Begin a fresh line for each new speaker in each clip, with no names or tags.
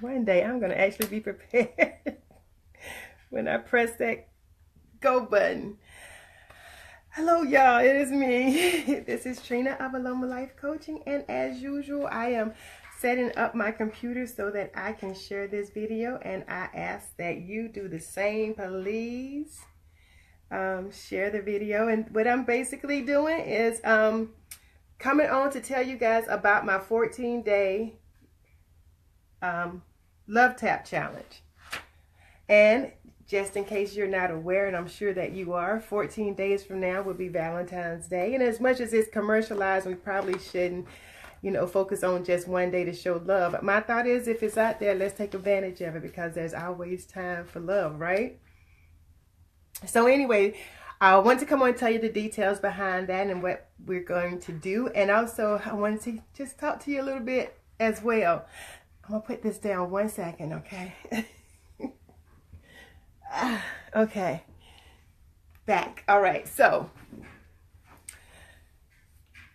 One day I'm going to actually be prepared when I press that go button. Hello, y'all. It is me. This is Trina of Aloma Life Coaching. And as usual, I am setting up my computer so that I can share this video. And I ask that you do the same, please. Share the video. And what I'm basically doing is coming on to tell you guys about my 14-day love tap challenge. And just in case you're not aware, and I'm sure that you are, 14 days from now will be Valentine's Day. And as much as it's commercialized, we probably shouldn't, focus on just one day to show love. But my thought is, if it's out there, let's take advantage of it, because there's always time for love, right? So anyway, I want to come on and tell you the details behind that and what we're going to do. And also, I wanted to just talk to you a little bit as well. I'm going to put this down 1 second, okay? Okay. Back. All right. So,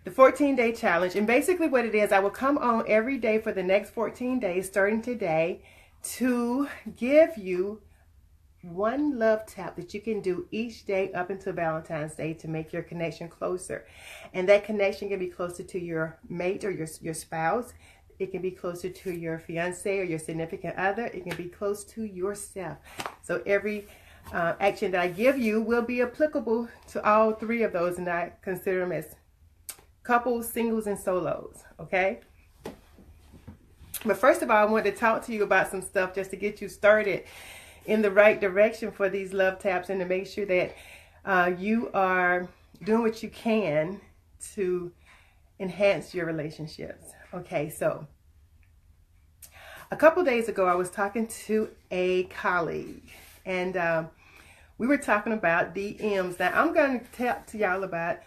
the 14-day challenge. And basically what it is, I will come on every day for the next 14 days, starting today, to give you one love tap that you can do each day up until Valentine's Day to make your connection closer. And that connection can be closer to your mate or your spouse. It can be closer to your fiance or your significant other. It can be close to yourself. So every action that I give you will be applicable to all three of those, and I consider them as couples, singles, and solos, okay? But first of all, I want to talk to you about some stuff just to get you started in the right direction for these love taps, and to make sure that you are doing what you can to enhance your relationships. Okay, so a couple days ago, I was talking to a colleague, and we were talking about DMs. Now, I'm going to talk to y'all about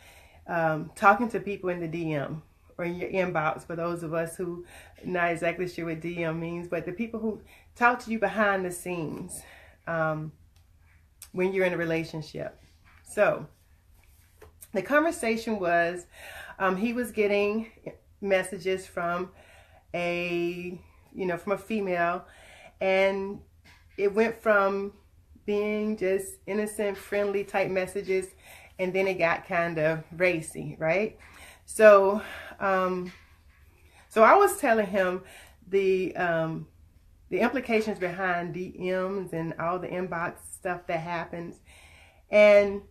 talking to people in the DM or in your inbox, for those of us who are not exactly sure what DM means, but the people who talk to you behind the scenes when you're in a relationship. So the conversation was, he was getting messages from a female, and it went from being just innocent, friendly type messages, and then it got kind of racy, right? So I was telling him the implications behind DMs and all the inbox stuff that happens. And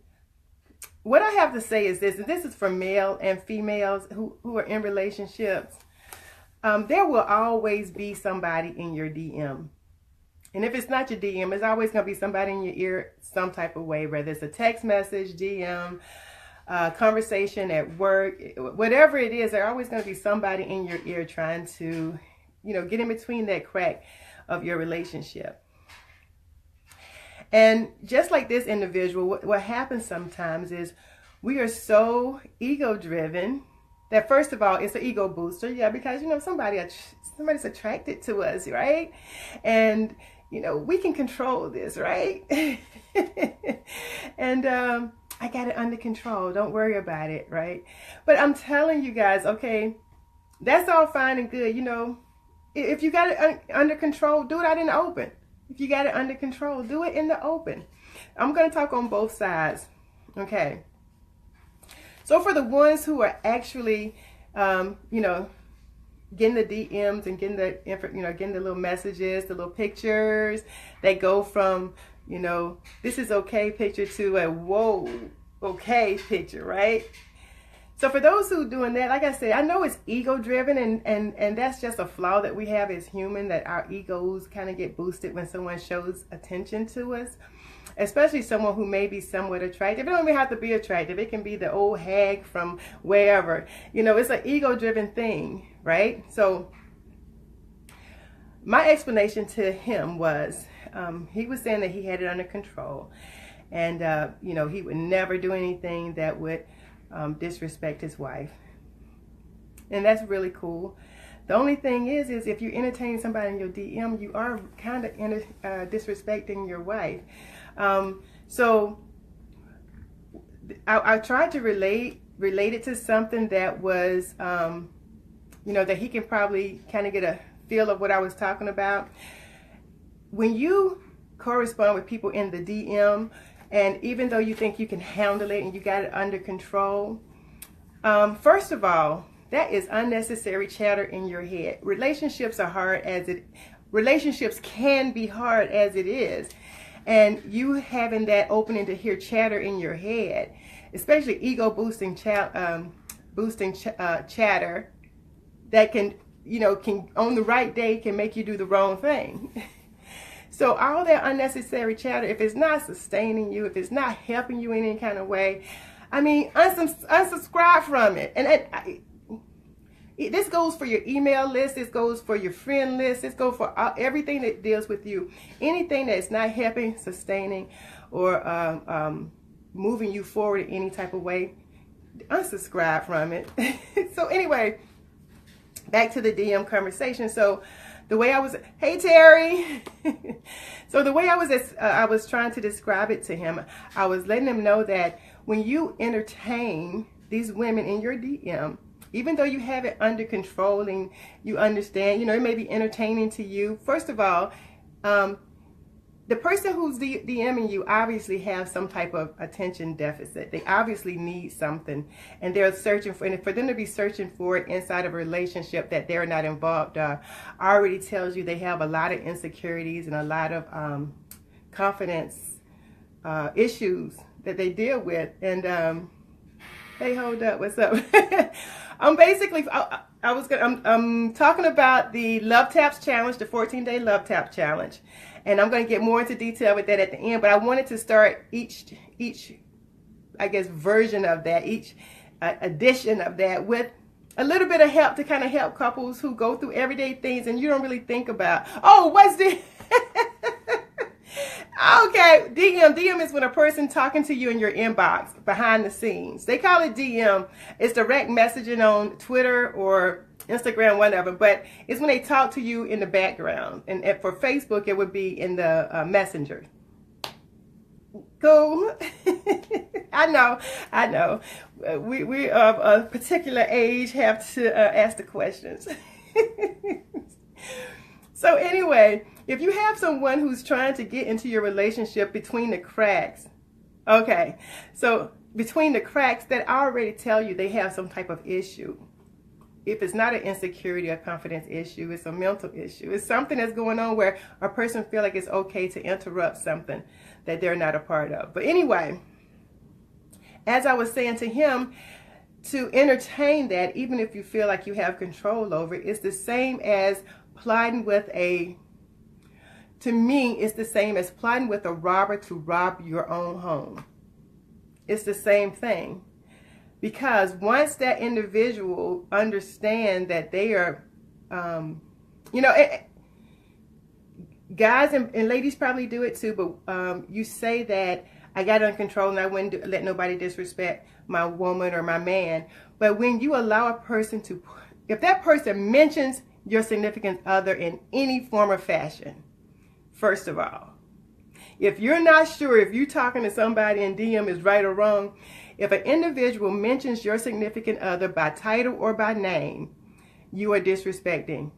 what I have to say is this, and this is for male and females who are in relationships. There will always be somebody in your DM. And if it's not your DM, it's always going to be somebody in your ear some type of way, whether it's a text message, DM, conversation at work, whatever it is, there's always going to be somebody in your ear trying to, get in between that crack of your relationship. And just like this individual, what happens sometimes is we are so ego-driven that, first of all, it's an ego booster. Yeah, because, somebody's attracted to us, right? And, we can control this, right? And I got it under control. Don't worry about it, right? But I'm telling you guys, okay, that's all fine and good. If you got it under control, do it out in the open. If you got it under control, do it in the open. I'm going to talk on both sides. Okay. So for the ones who are actually, getting the DMs and getting the little messages, the little pictures that go from, this is okay picture to a whoa, okay picture, right? So for those who are doing that, like I said, I know it's ego driven, and that's just a flaw that we have as human, that our egos kind of get boosted when someone shows attention to us, especially someone who may be somewhat attractive. It don't even have to be attractive. It can be the old hag from wherever. It's an ego driven thing, right? So my explanation to him was, he was saying that he had it under control, and he would never do anything that would disrespect his wife. And that's really cool. The only thing is if you entertain somebody in your DM, you are kind of disrespecting your wife. So I tried to relate it to something that was, that he can probably kind of get a feel of what I was talking about. When you correspond with people in the DM, and even though you think you can handle it and you got it under control, first of all, that is unnecessary chatter in your head. Relationships can be hard as it is. And you having that opening to hear chatter in your head, especially ego boosting chatter, that can on the right day can make you do the wrong thing. So all that unnecessary chatter, if it's not sustaining you, if it's not helping you in any kind of way, I mean, unsubscribe from it. And this goes for your email list. This goes for your friend list. This goes for everything that deals with you. Anything that's not helping, sustaining, or moving you forward in any type of way, unsubscribe from it. So anyway, back to the DM conversation. So the way I was, hey Terry. So the way I was trying to describe it to him, I was letting him know that when you entertain these women in your DM, even though you have it under control and you understand, it may be entertaining to you. First of all, the person who's DMing you obviously have some type of attention deficit. They obviously need something, and they're searching for, and for them to be searching for it inside of a relationship that they're not involved already tells you they have a lot of insecurities and a lot of confidence issues that they deal with. And hey, hold up, what's up? I'm talking about the Love Taps Challenge, the 14-day Love Tap Challenge. And I'm going to get more into detail with that at the end. But I wanted to start each I guess, version of that, each edition of that with a little bit of help to kind of help couples who go through everyday things and you don't really think about, oh, what's this? Okay, DM is when a person talking to you in your inbox behind the scenes. They call it DM. It's direct messaging on Twitter or Instagram, whatever, but it's when they talk to you in the background. And for Facebook, it would be in the Messenger. Cool. I know. We of a particular age have to ask the questions. So anyway, if you have someone who's trying to get into your relationship between the cracks, okay, so between the cracks, that already tell you they have some type of issue. If it's not an insecurity or confidence issue, it's a mental issue. It's something that's going on where a person feels like it's okay to interrupt something that they're not a part of. But anyway, as I was saying to him, to entertain that, even if you feel like you have control over it, it's the same as plotting with to me, it's the same as plotting with a robber to rob your own home. It's the same thing. Because once that individual understand that they are, guys and ladies probably do it too, but you say that I got it under control and I wouldn't let nobody disrespect my woman or my man. But when you allow a person to, if that person mentions your significant other in any form or fashion, first of all, if you're not sure if you're talking to somebody in DM is right or wrong, if an individual mentions your significant other by title or by name, you are disrespecting.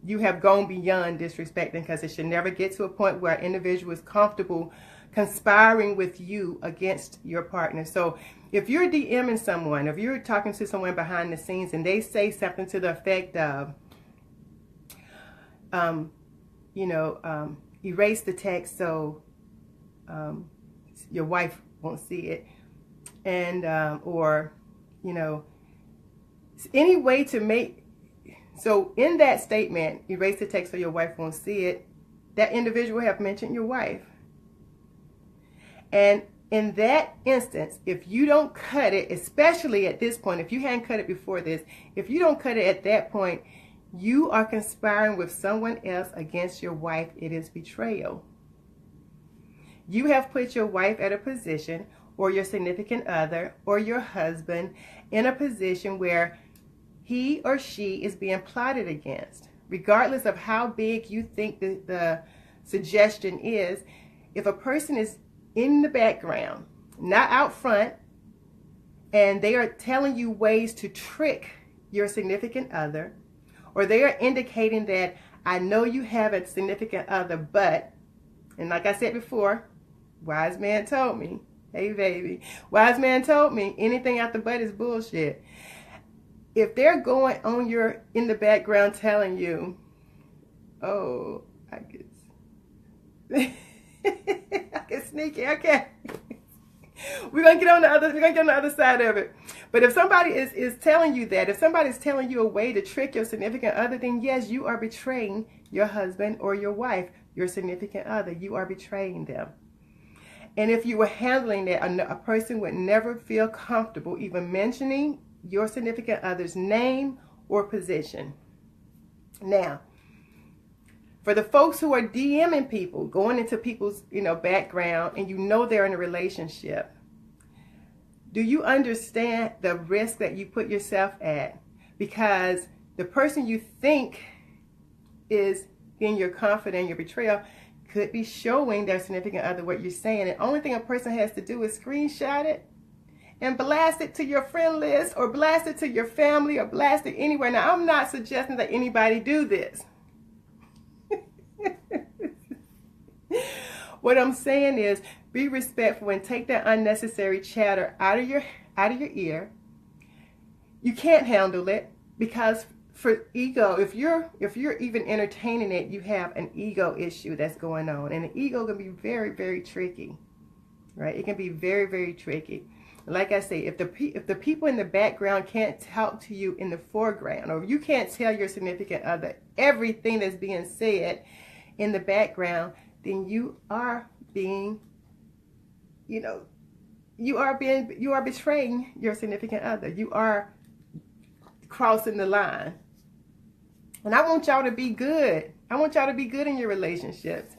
You have gone beyond disrespecting, because it should never get to a point where an individual is comfortable conspiring with you against your partner. So if you're DMing someone, if you're talking to someone behind the scenes and they say something to the effect of, erase the text so your wife won't see it, and or any way to make, so in that statement, erase the text so your wife won't see it, that individual have mentioned your wife. And in that instance, if you don't cut it, especially at this point, if you hadn't cut it before this, if you don't cut it at that point, you are conspiring with someone else against your wife. It is betrayal. You have put your wife at a position, or your significant other, or your husband, in a position where he or she is being plotted against. Regardless of how big you think the suggestion is, if a person is in the background, not out front, and they are telling you ways to trick your significant other, or they are indicating that I know you have a significant other, but, and like I said before, wise man told me, hey baby, wise man told me anything after but is bullshit. If they're going on in the background telling you, oh, I guess I get sneaky, okay. We're gonna get on the other side of it. But if somebody is telling you that, if somebody's telling you a way to trick your significant other, then yes, you are betraying your husband or your wife, your significant other. You are betraying them. And if you were handling that, a person would never feel comfortable even mentioning your significant other's name or position. Now, for the folks who are DMing people, going into people's, background, and they're in a relationship, do you understand the risk that you put yourself at? Because the person you think is in your confidence, your betrayal, could be showing their significant other what you're saying. The only thing a person has to do is screenshot it and blast it to your friend list, or blast it to your family, or blast it anywhere. Now, I'm not suggesting that anybody do this. What I'm saying is, be respectful and take that unnecessary chatter out of your ear. You can't handle it, because for ego, if you're even entertaining it, you have an ego issue that's going on, and the ego can be very, very tricky, right? It can be very, very tricky. Like I say, if the people in the background can't talk to you in the foreground, or you can't tell your significant other everything that's being said in the background, then you are being, you are betraying your significant other. You are crossing the line. And I want y'all to be good. I want y'all to be good in your relationships.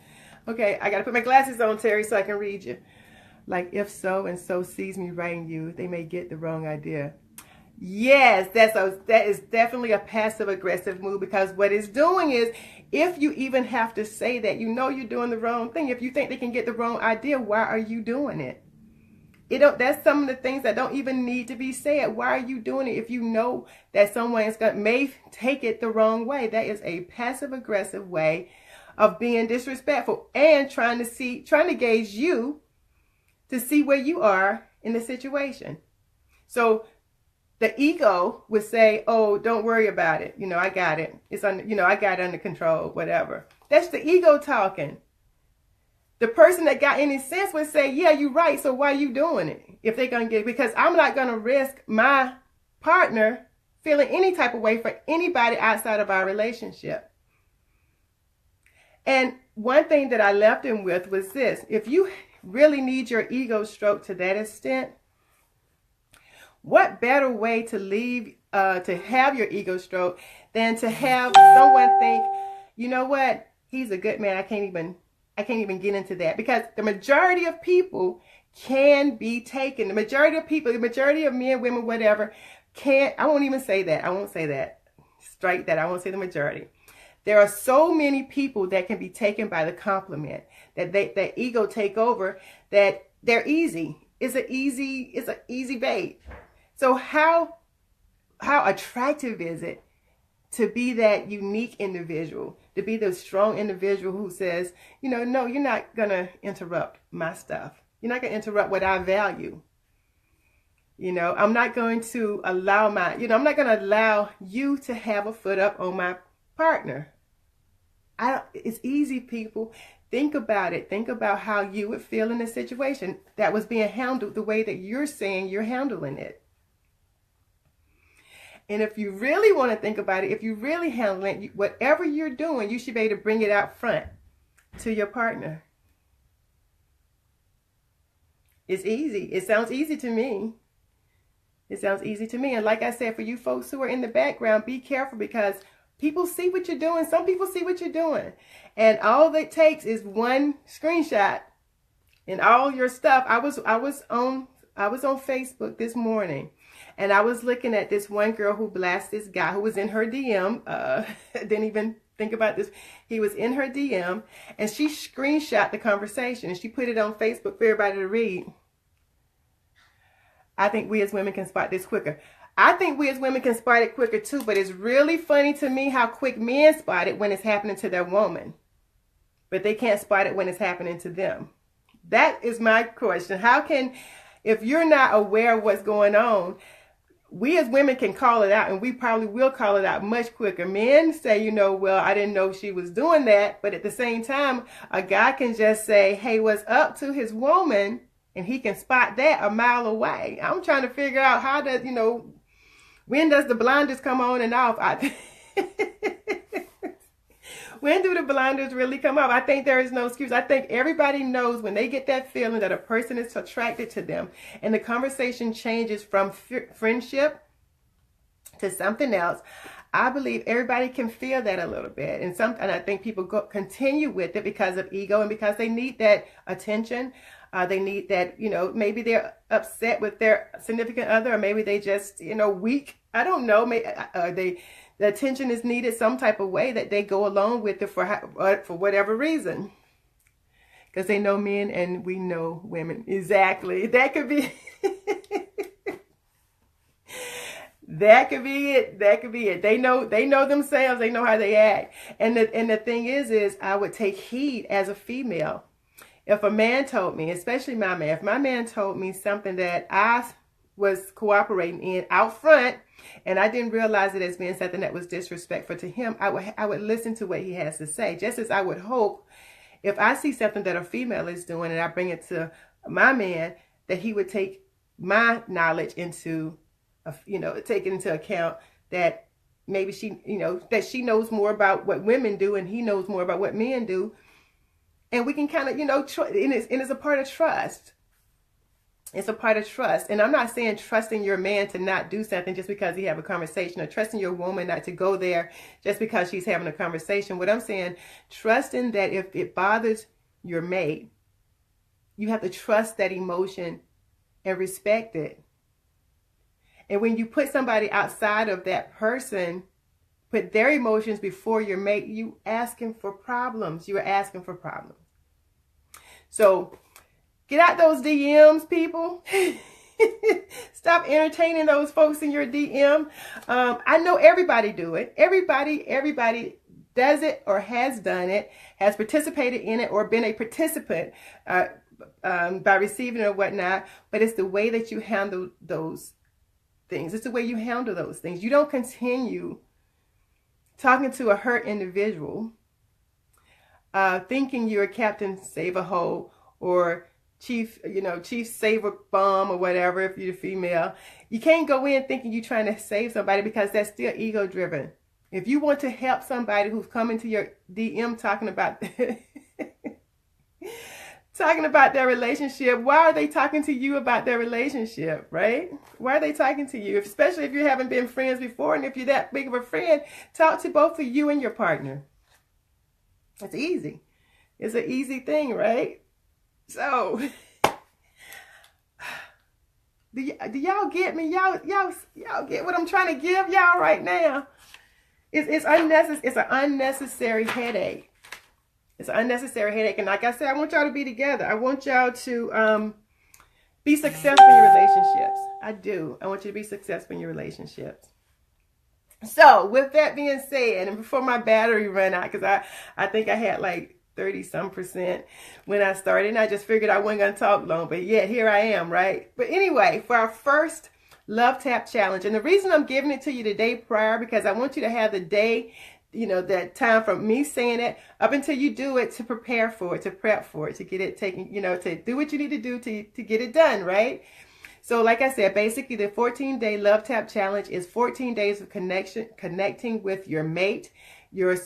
Okay, I got to put my glasses on, Terry, so I can read you. Like, if so and so sees me writing you, they may get the wrong idea. Yes, that is definitely a passive-aggressive move, because what it's doing is, if you even have to say that, you're doing the wrong thing. If you think they can get the wrong idea, why are you doing it? That's some of the things that don't even need to be said. Why are you doing it if you know that someone may take it the wrong way? That is a passive-aggressive way of being disrespectful and trying to gauge you to see where you are in the situation. So the ego would say, oh, don't worry about it. I got it. It's I got it under control, whatever. That's the ego talking. The person that got any sense would say, yeah, you're right. So why are you doing it? If they're going to get it, because I'm not going to risk my partner feeling any type of way for anybody outside of our relationship. And one thing that I left him with was this: if you really need your ego stroked to that extent, what better way to have your ego stroke than to have someone think, you know what, he's a good man. I can't even get into that, because the majority of people can be taken. The majority of people, the majority of men, women, whatever, I won't even say that. I won't say that. Strike that. I won't say the majority. There are so many people that can be taken by the compliment, that ego take over, that they're easy. It's an easy bait. So how attractive is it to be that unique individual, to be the strong individual who says, no, you're not going to interrupt my stuff. You're not going to interrupt what I value. I'm not going to allow I'm not going to allow you to have a foot up on my partner. It's easy, people. Think about it. Think about how you would feel in a situation that was being handled the way that you're saying you're handling it. And if you really want to think about it, if you really handle it, whatever you're doing, you should be able to bring it out front to your partner. It's easy. It sounds easy to me. It sounds easy to me. And like I said, for you folks who are in the background, be careful, because people see what you're doing. Some people see what you're doing. And all it takes is one screenshot and all your stuff. I was on Facebook this morning, and I was looking at this one girl who blasted this guy who was in her DM. Didn't even think about this. He was in her DM, and she screenshot the conversation and she put it on Facebook for everybody to read. I think we as women can spot this quicker. I think we as women can spot it quicker too, but it's really funny to me how quick men spot it when it's happening to their woman, but they can't spot it when it's happening to them. That is my question. How can, if you're not aware of what's going on, we as women can call it out, and we probably will call it out much quicker. Men say, you know, well, I didn't know she was doing that. But at the same time, a guy can just say, hey, what's up to his woman? And he can spot that a mile away. I'm trying to figure out how does, you know, when does the blinders come on and off? When do the blinders really come off? I think there is no excuse. I think everybody knows when they get that feeling that a person is attracted to them and the conversation changes from friendship to something else. I believe everybody can feel that a little bit. And I think people continue with it because of ego and because they need that attention. They need that, you know, maybe they're upset with their significant other, or maybe they just, you know, weak. I don't know. Maybe, the attention is needed some type of way that they go along with it for whatever reason. Because they know men and we know women. Exactly. That could be that could be it. That could be it. They know themselves. They know how they act. And the thing is I would take heed as a female. If a man told me, especially my man, if my man told me something that I was cooperating in out front, and I didn't realize it as being something that was disrespectful to him, I would listen to what he has to say. Just as I would hope, if I see something that a female is doing and I bring it to my man, that he would take my knowledge into, take it into account, that maybe that she knows more about what women do and he knows more about what men do. And we can kind of, and it's a part of trust. It's a part of trust. And I'm not saying trusting your man to not do something just because he have a conversation, or trusting your woman not to go there just because she's having a conversation. What I'm saying, trusting that if it bothers your mate, you have to trust that emotion and respect it. And when you put somebody outside of that person, put their emotions before your mate, you asking for problems. You are asking for problems. So get out those DMs, people. Stop entertaining those folks in your DM. I know everybody do it. Everybody does it or has done it, has participated in it or been a participant by receiving it or whatnot. But it's the way that you handle those things. It's the way you handle those things. You don't continue talking to a hurt individual, thinking you're Captain Save-A-Hole or Chief Save-A-Bomb or whatever if you're female. You can't go in thinking you're trying to save somebody, because that's still ego-driven. If you want to help somebody who's coming to your DM talking about their relationship, why are they talking to you about their relationship, right? Why are they talking to you? Especially if you haven't been friends before, and if you're that big of a friend, talk to both of you and your partner. It's easy. It's an easy thing, right? So, do y'all get me? Y'all get what I'm trying to give y'all right now? It's unnecessary. It's an unnecessary headache. It's an unnecessary headache. And like I said, I want y'all to be together. I want y'all to be successful in your relationships. I do. I want you to be successful in your relationships. So with that being said, and before my battery run out, because I think I had like 30-some% when I started, and I just figured I wasn't going to talk long, but yet here I am, right? But anyway, for our first Love Tap Challenge, and the reason I'm giving it to you the day prior, because I want you to have the day, that time from me saying it up until you do it, to prepare for it, to prep for it, to get it taken, to do what you need to do to get it done, right? So like I said, basically the 14-day Love Tap Challenge is 14 days of connecting with your mate, your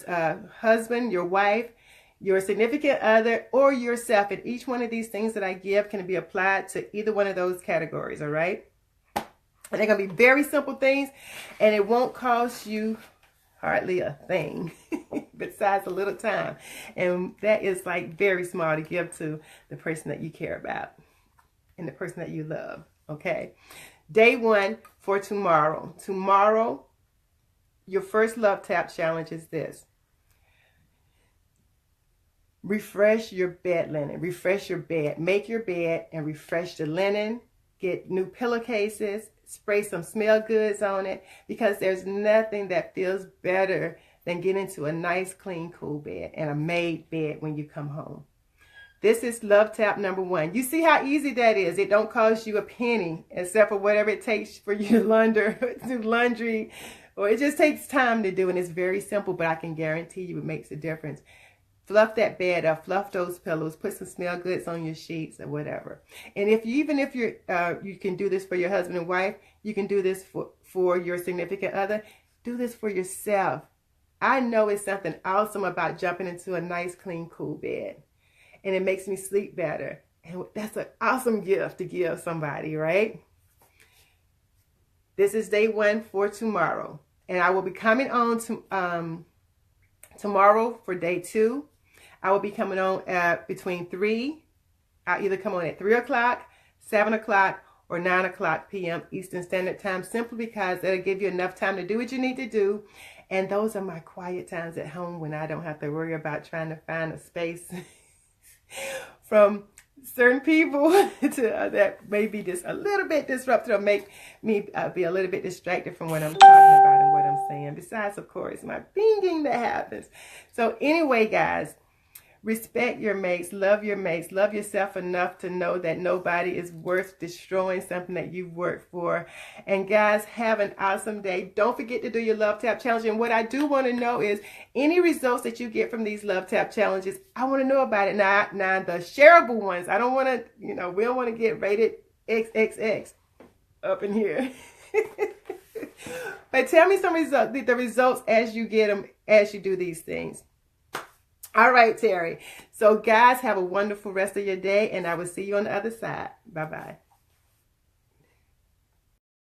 husband, your wife, your significant other, or yourself. And each one of these things that I give can be applied to either one of those categories, all right? And they're going to be very simple things, and it won't cost you hardly a thing besides a little time. And that is like very small to give to the person that you care about and the person that you love, okay? Day 1 for tomorrow. Tomorrow, your first Love Tap Challenge is this. Refresh your bed linen. Refresh your bed. Make your bed and refresh the linen. Get new pillowcases. spray some smell goods on it, because there's nothing that feels better than getting into a nice, clean, cool bed and a made bed when you come home. This is love tap number 1. You see how easy that is. It don't cost you a penny, except for whatever it takes for you to do laundry, or it just takes time to do, and it's very simple, but I can guarantee you it makes a difference. Fluff that bed up, fluff those pillows, put some smell goods on your sheets or whatever. And even if you're you can do this for your husband and wife, you can do this for your significant other. Do this for yourself. I know it's something awesome about jumping into a nice, clean, cool bed. And it makes me sleep better. And that's an awesome gift to give somebody, right? This is day 1 for tomorrow. And I will be coming on to tomorrow for day 2. I will be coming on at between 3. I'll either come on at 3 o'clock, 7 o'clock, or 9 o'clock p.m. Eastern Standard Time, simply because it'll give you enough time to do what you need to do. And those are my quiet times at home when I don't have to worry about trying to find a space from certain people that may be just a little bit disruptive or make me be a little bit distracted from what I'm talking about and what I'm saying. Besides, of course, my pinging that happens. So anyway, guys, respect your mates, love yourself enough to know that nobody is worth destroying something that you've worked for. And guys, have an awesome day. Don't forget to do your Love Tap Challenge. And what I do want to know is any results that you get from these Love Tap Challenges. I want to know about it. Now the shareable ones, I don't want to, we don't want to get rated XXX up in here. But tell me some results, the results as you get them, as you do these things. All right, Terry. So guys, have a wonderful rest of your day, and I will see you on the other side. Bye-bye.